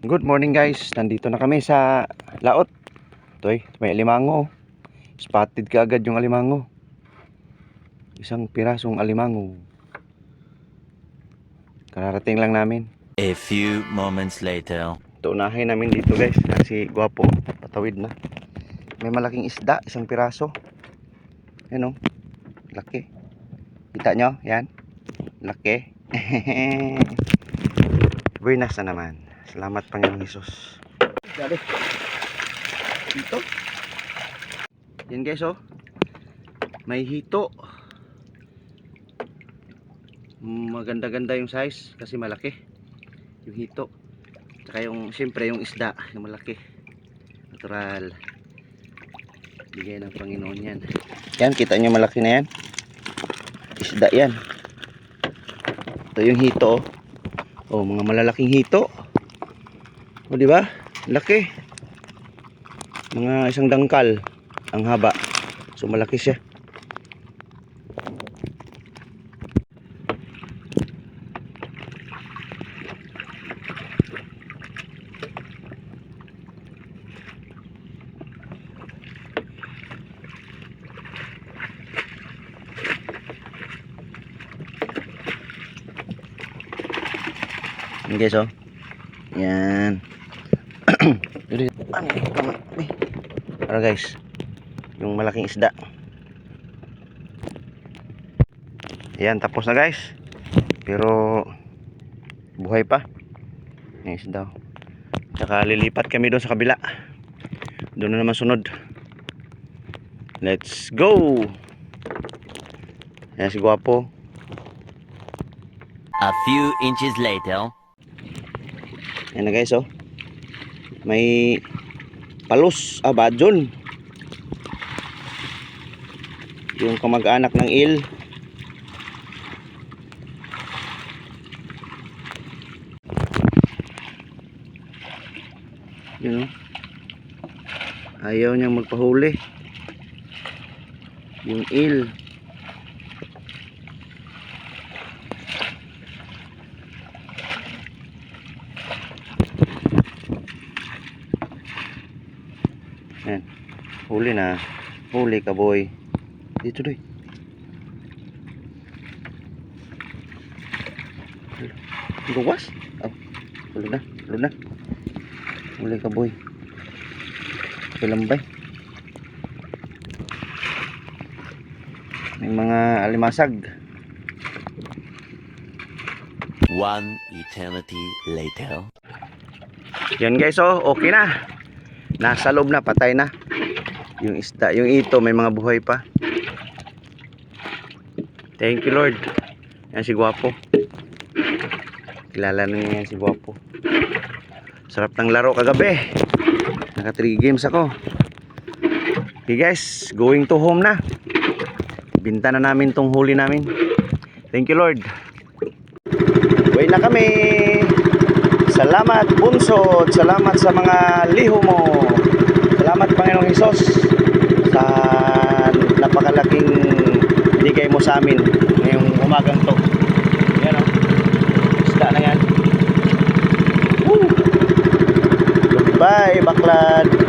Good morning guys, nandito na kami sa laot. Ito'y may alimango. Spotted ka agad yung alimango. Isang pirasong alimango. Kararating lang namin. A few moments later. Tuunahin namin dito guys, si Guwapo patawid na. May malaking isda, isang piraso. Yan o, laki. Kita nyo, yan. Laki. Buenas na naman. Salamat Panginoong Hesus. Dali. Hito. Yan guys oh. May hito. Maganda-ganda yung size kasi malaki. Yung hito. Tsaka yung siyempre yung isda, yung malaki. Natural. Bigay ng Panginoon yan. Yan, kita nyo malaki na yan. Isda yan. Ito yung hito oh. Oh, mga malalaking hito. O di ba? Laki. Mga isang dangkal ang haba. So malaki siya. Yan guys oh. Yan. Para guys, yung malaking isda. Yan, tapos na guys. Pero buhay pa yung isda. Tsaka lilipat kami doon sa kabila. Doon na naman sunod. Let's go. Yan si Guwapo. A few inches later. Yan na guys oh. May palos, badyon. Yung kamag-anak ng eel. Yun oh. Ayaw niyang magpahuli. Yung eel. Yan. Huli na. Huli ka boy. Dito doy. Gawas? Oh. Huli na. Huli na. Huli ka boy. Pilambay. May mga alimasag. One eternity later. Yan guys oh. Okay na. Nasa loob na, patay na yung isda, yung ito may mga buhay pa. Thank you Lord. Yan si Guwapo. Kilala na niya yan si Guwapo. Sarap ng laro kagabi. Naka 3 games ako. Okay guys, going to home na. Binta na namin tong huli namin. Thank you Lord. Uwi na kami. Salamat Bunsod, salamat sa mga liho mo. Salamat Panginoong Hesus sa napakalaking bigay mo sa amin ngayong umagang to. Yan o, isda na yan. Woo! Goodbye baklad.